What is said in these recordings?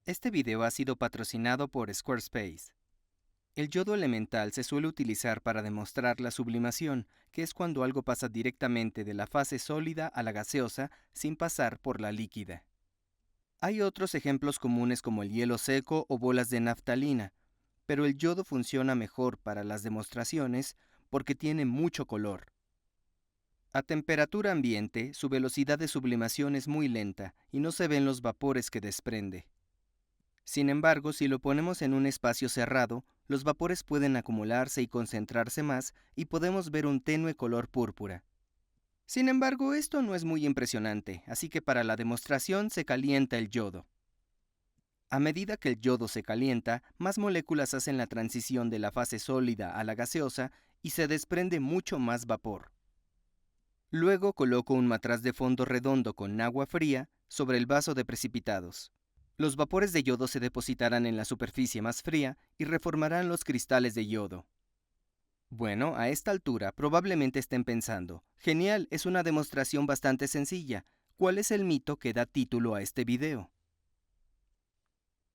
Este video ha sido patrocinado por Squarespace. El yodo elemental se suele utilizar para demostrar la sublimación, que es cuando algo pasa directamente de la fase sólida a la gaseosa sin pasar por la líquida. Hay otros ejemplos comunes como el hielo seco o bolas de naftalina, pero el yodo funciona mejor para las demostraciones porque tiene mucho color. A temperatura ambiente, su velocidad de sublimación es muy lenta y no se ven los vapores que desprende. Sin embargo, si lo ponemos en un espacio cerrado, los vapores pueden acumularse y concentrarse más y podemos ver un tenue color púrpura. Sin embargo, esto no es muy impresionante, así que para la demostración se calienta el yodo. A medida que el yodo se calienta, más moléculas hacen la transición de la fase sólida a la gaseosa y se desprende mucho más vapor. Luego coloco un matraz de fondo redondo con agua fría sobre el vaso de precipitados. Los vapores de yodo se depositarán en la superficie más fría y reformarán los cristales de yodo. Bueno, a esta altura probablemente estén pensando, genial, es una demostración bastante sencilla. ¿Cuál es el mito que da título a este video?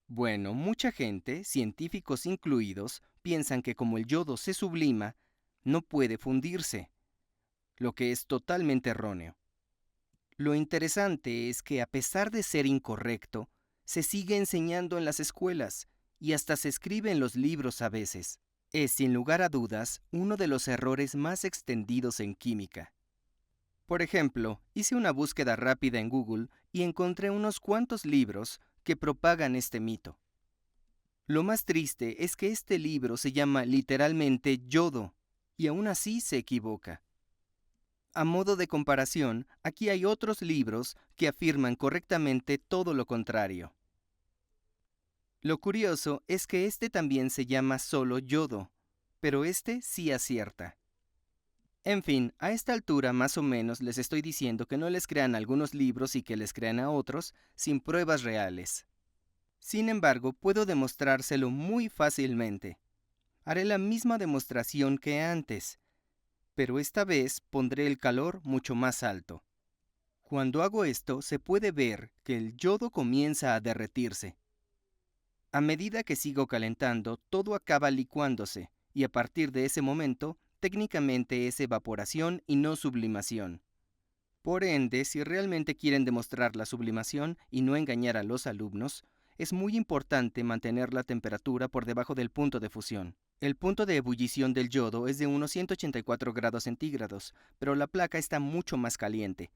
Bueno, mucha gente, científicos incluidos, piensan que como el yodo se sublima, no puede fundirse, lo que es totalmente erróneo. Lo interesante es que a pesar de ser incorrecto, se sigue enseñando en las escuelas y hasta se escribe en los libros a veces. Es, sin lugar a dudas, uno de los errores más extendidos en química. Por ejemplo, hice una búsqueda rápida en Google y encontré unos cuantos libros que propagan este mito. Lo más triste es que este libro se llama literalmente yodo, y aún así se equivoca. A modo de comparación, aquí hay otros libros que afirman correctamente todo lo contrario. Lo curioso es que este también se llama solo yodo, pero este sí acierta. En fin, a esta altura más o menos les estoy diciendo que no les crean algunos libros y que les crean a otros sin pruebas reales. Sin embargo, puedo demostrárselo muy fácilmente. Haré la misma demostración que antes, pero esta vez pondré el calor mucho más alto. Cuando hago esto, se puede ver que el yodo comienza a derretirse. A medida que sigo calentando, todo acaba licuándose, y a partir de ese momento, técnicamente es evaporación y no sublimación. Por ende, si realmente quieren demostrar la sublimación y no engañar a los alumnos, es muy importante mantener la temperatura por debajo del punto de fusión. El punto de ebullición del yodo es de unos 184 grados centígrados, pero la placa está mucho más caliente.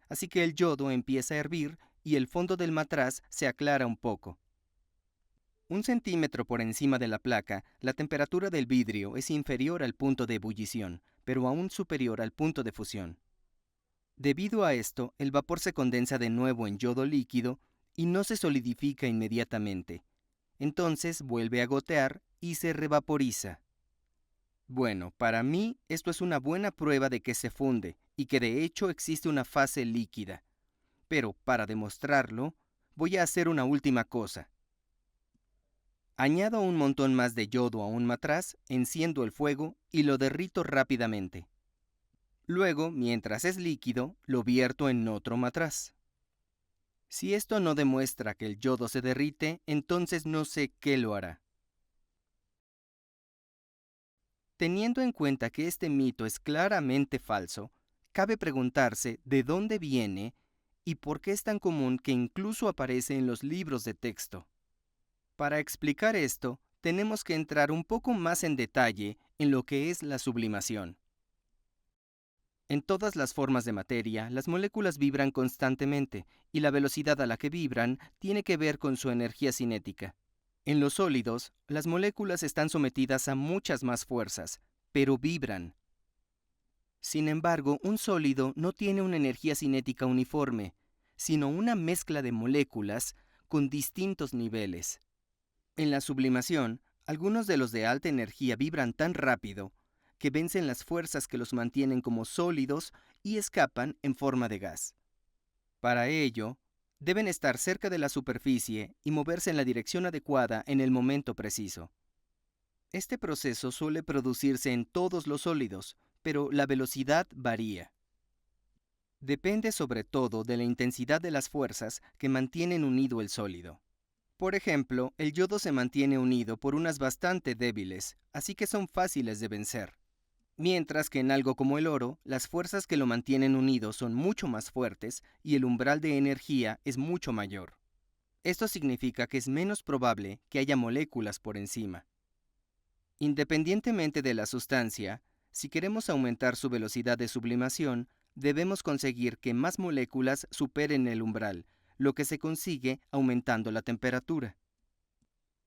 Así que el yodo empieza a hervir y el fondo del matraz se aclara un poco. 1 centímetro por encima de la placa, la temperatura del vidrio es inferior al punto de ebullición, pero aún superior al punto de fusión. Debido a esto, el vapor se condensa de nuevo en yodo líquido y no se solidifica inmediatamente. Entonces vuelve a gotear y se revaporiza. Bueno, para mí esto es una buena prueba de que se funde y que de hecho existe una fase líquida. Pero para demostrarlo, voy a hacer una última cosa. Añado un montón más de yodo a un matraz, enciendo el fuego y lo derrito rápidamente. Luego, mientras es líquido, lo vierto en otro matraz. Si esto no demuestra que el yodo se derrite, entonces no sé qué lo hará. Teniendo en cuenta que este mito es claramente falso, cabe preguntarse de dónde viene y por qué es tan común que incluso aparece en los libros de texto. Para explicar esto, tenemos que entrar un poco más en detalle en lo que es la sublimación. En todas las formas de materia, las moléculas vibran constantemente, y la velocidad a la que vibran tiene que ver con su energía cinética. En los sólidos, las moléculas están sometidas a muchas más fuerzas, pero vibran. Sin embargo, un sólido no tiene una energía cinética uniforme, sino una mezcla de moléculas con distintos niveles. En la sublimación, algunos de los de alta energía vibran tan rápido que vencen las fuerzas que los mantienen como sólidos y escapan en forma de gas. Para ello, deben estar cerca de la superficie y moverse en la dirección adecuada en el momento preciso. Este proceso suele producirse en todos los sólidos, pero la velocidad varía. Depende sobre todo de la intensidad de las fuerzas que mantienen unido el sólido. Por ejemplo, el yodo se mantiene unido por unas bastante débiles, así que son fáciles de vencer. Mientras que en algo como el oro, las fuerzas que lo mantienen unido son mucho más fuertes y el umbral de energía es mucho mayor. Esto significa que es menos probable que haya moléculas por encima. Independientemente de la sustancia, si queremos aumentar su velocidad de sublimación, debemos conseguir que más moléculas superen el umbral, lo que se consigue aumentando la temperatura.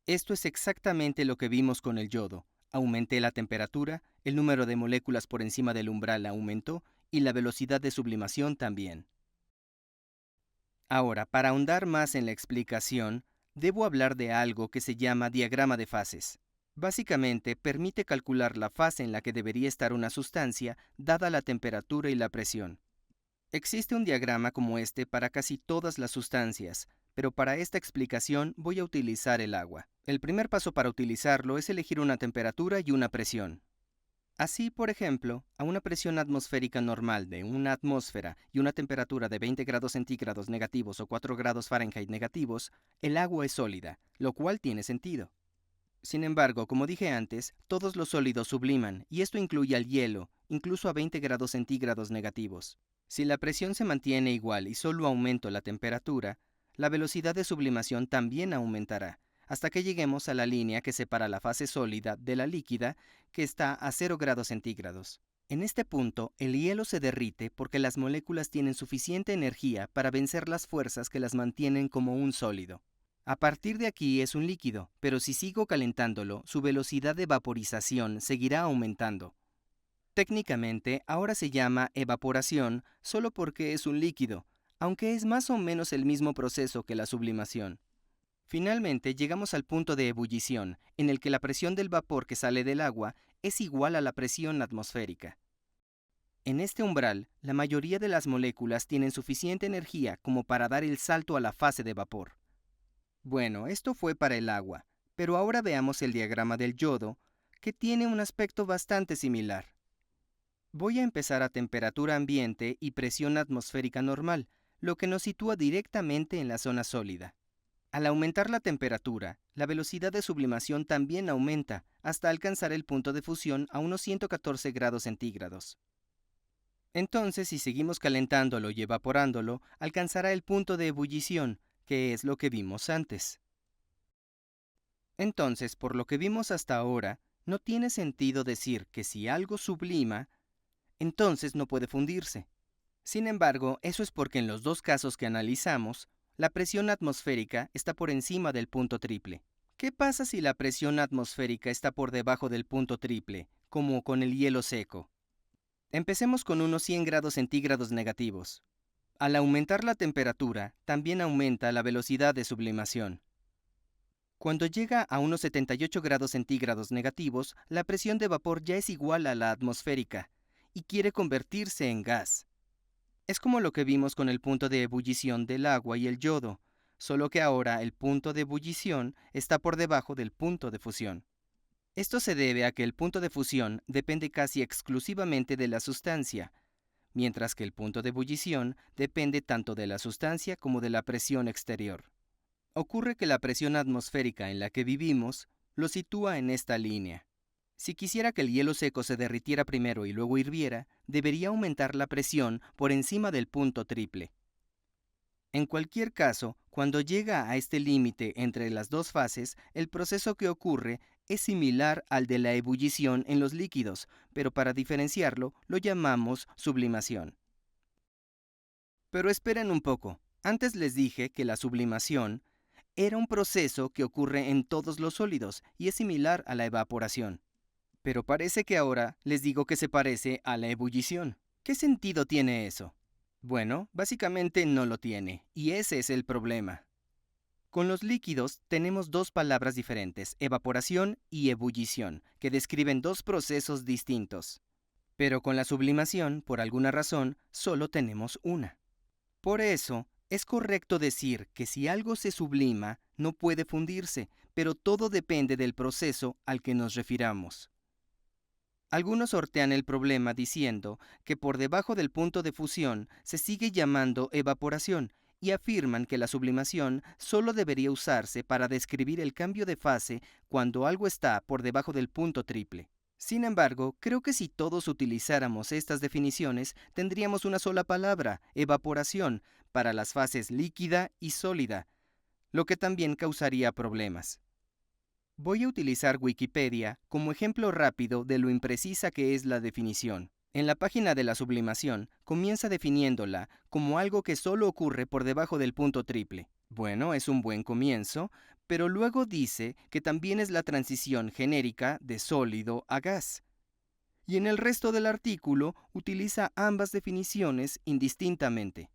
Esto es exactamente lo que vimos con el yodo. Aumenté la temperatura, el número de moléculas por encima del umbral aumentó y la velocidad de sublimación también. Ahora, para ahondar más en la explicación, debo hablar de algo que se llama diagrama de fases. Básicamente, permite calcular la fase en la que debería estar una sustancia, dada la temperatura y la presión. Existe un diagrama como este para casi todas las sustancias, pero para esta explicación voy a utilizar el agua. El primer paso para utilizarlo es elegir una temperatura y una presión. Así, por ejemplo, a una presión atmosférica normal de una atmósfera y una temperatura de 20 grados centígrados negativos o 4 grados Fahrenheit negativos, el agua es sólida, lo cual tiene sentido. Sin embargo, como dije antes, todos los sólidos subliman, y esto incluye al hielo, incluso a 20 grados centígrados negativos. Si la presión se mantiene igual y solo aumento la temperatura, la velocidad de sublimación también aumentará, hasta que lleguemos a la línea que separa la fase sólida de la líquida, que está a 0 grados centígrados. En este punto, el hielo se derrite porque las moléculas tienen suficiente energía para vencer las fuerzas que las mantienen como un sólido. A partir de aquí es un líquido, pero si sigo calentándolo, su velocidad de vaporización seguirá aumentando. Técnicamente, ahora se llama evaporación solo porque es un líquido, aunque es más o menos el mismo proceso que la sublimación. Finalmente, llegamos al punto de ebullición, en el que la presión del vapor que sale del agua es igual a la presión atmosférica. En este umbral, la mayoría de las moléculas tienen suficiente energía como para dar el salto a la fase de vapor. Bueno, esto fue para el agua, pero ahora veamos el diagrama del yodo, que tiene un aspecto bastante similar. Voy a empezar a temperatura ambiente y presión atmosférica normal, lo que nos sitúa directamente en la zona sólida. Al aumentar la temperatura, la velocidad de sublimación también aumenta, hasta alcanzar el punto de fusión a unos 114 grados centígrados. Entonces, si seguimos calentándolo y evaporándolo, alcanzará el punto de ebullición, que es lo que vimos antes. Entonces, por lo que vimos hasta ahora, no tiene sentido decir que si algo sublima, entonces no puede fundirse. Sin embargo, eso es porque en los dos casos que analizamos, la presión atmosférica está por encima del punto triple. ¿Qué pasa si la presión atmosférica está por debajo del punto triple, como con el hielo seco? Empecemos con unos 100 grados centígrados negativos. Al aumentar la temperatura, también aumenta la velocidad de sublimación. Cuando llega a unos 78 grados centígrados negativos, la presión de vapor ya es igual a la atmosférica y quiere convertirse en gas. Es como lo que vimos con el punto de ebullición del agua y el yodo, solo que ahora el punto de ebullición está por debajo del punto de fusión. Esto se debe a que el punto de fusión depende casi exclusivamente de la sustancia, mientras que el punto de ebullición depende tanto de la sustancia como de la presión exterior. Ocurre que la presión atmosférica en la que vivimos lo sitúa en esta línea. Si quisiera que el hielo seco se derritiera primero y luego hirviera, debería aumentar la presión por encima del punto triple. En cualquier caso, cuando llega a este límite entre las dos fases, el proceso que ocurre es similar al de la ebullición en los líquidos, pero para diferenciarlo lo llamamos sublimación. Pero esperen un poco, antes les dije que la sublimación era un proceso que ocurre en todos los sólidos y es similar a la evaporación. Pero parece que ahora les digo que se parece a la ebullición. ¿Qué sentido tiene eso? Bueno, básicamente no lo tiene, y ese es el problema. Con los líquidos tenemos dos palabras diferentes, evaporación y ebullición, que describen dos procesos distintos. Pero con la sublimación, por alguna razón, solo tenemos una. Por eso, es correcto decir que si algo se sublima, no puede fundirse, pero todo depende del proceso al que nos refiramos. Algunos sortean el problema diciendo que por debajo del punto de fusión se sigue llamando evaporación y afirman que la sublimación solo debería usarse para describir el cambio de fase cuando algo está por debajo del punto triple. Sin embargo, creo que si todos utilizáramos estas definiciones, tendríamos una sola palabra, evaporación, para las fases líquida y sólida, lo que también causaría problemas. Voy a utilizar Wikipedia como ejemplo rápido de lo imprecisa que es la definición. En la página de la sublimación, comienza definiéndola como algo que solo ocurre por debajo del punto triple. Bueno, es un buen comienzo, pero luego dice que también es la transición genérica de sólido a gas. Y en el resto del artículo utiliza ambas definiciones indistintamente.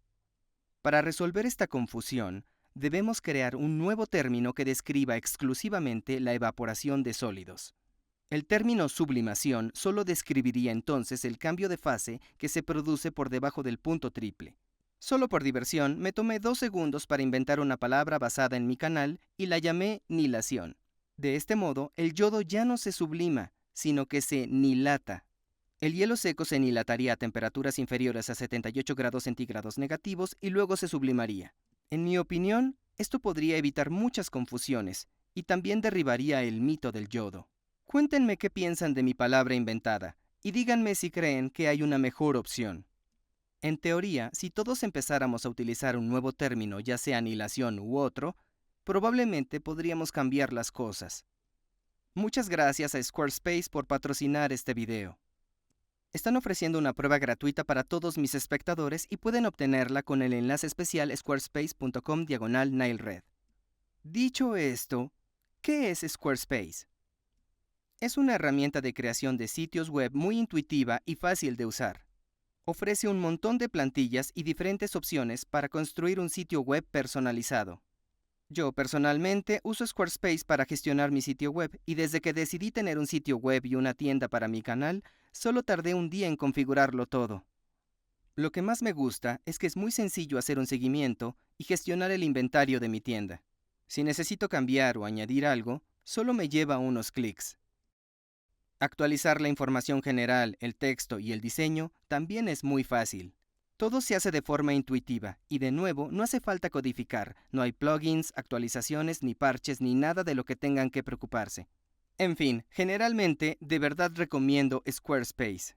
Para resolver esta confusión, debemos crear un nuevo término que describa exclusivamente la evaporación de sólidos. El término sublimación solo describiría entonces el cambio de fase que se produce por debajo del punto triple. Solo por diversión, me tomé 2 segundos para inventar una palabra basada en mi canal y la llamé nilación. De este modo, el yodo ya no se sublima, sino que se nilata. El hielo seco se nilataría a temperaturas inferiores a 78 grados centígrados negativos y luego se sublimaría. En mi opinión, esto podría evitar muchas confusiones y también derribaría el mito del yodo. Cuéntenme qué piensan de mi palabra inventada y díganme si creen que hay una mejor opción. En teoría, si todos empezáramos a utilizar un nuevo término, ya sea anilación u otro, probablemente podríamos cambiar las cosas. Muchas gracias a Squarespace por patrocinar este video. Están ofreciendo una prueba gratuita para todos mis espectadores y pueden obtenerla con el enlace especial squarespace.com/NileRed. Dicho esto, ¿qué es Squarespace? Es una herramienta de creación de sitios web muy intuitiva y fácil de usar. Ofrece un montón de plantillas y diferentes opciones para construir un sitio web personalizado. Yo personalmente uso Squarespace para gestionar mi sitio web y desde que decidí tener un sitio web y una tienda para mi canal, solo tardé un día en configurarlo todo. Lo que más me gusta es que es muy sencillo hacer un seguimiento y gestionar el inventario de mi tienda. Si necesito cambiar o añadir algo, solo me lleva unos clics. Actualizar la información general, el texto y el diseño también es muy fácil. Todo se hace de forma intuitiva y de nuevo no hace falta codificar, no hay plugins, actualizaciones ni parches ni nada de lo que tengan que preocuparse. En fin, generalmente de verdad recomiendo Squarespace.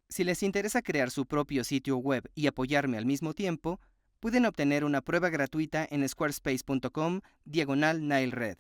Si les interesa crear su propio sitio web y apoyarme al mismo tiempo, pueden obtener una prueba gratuita en squarespace.com/NileRed.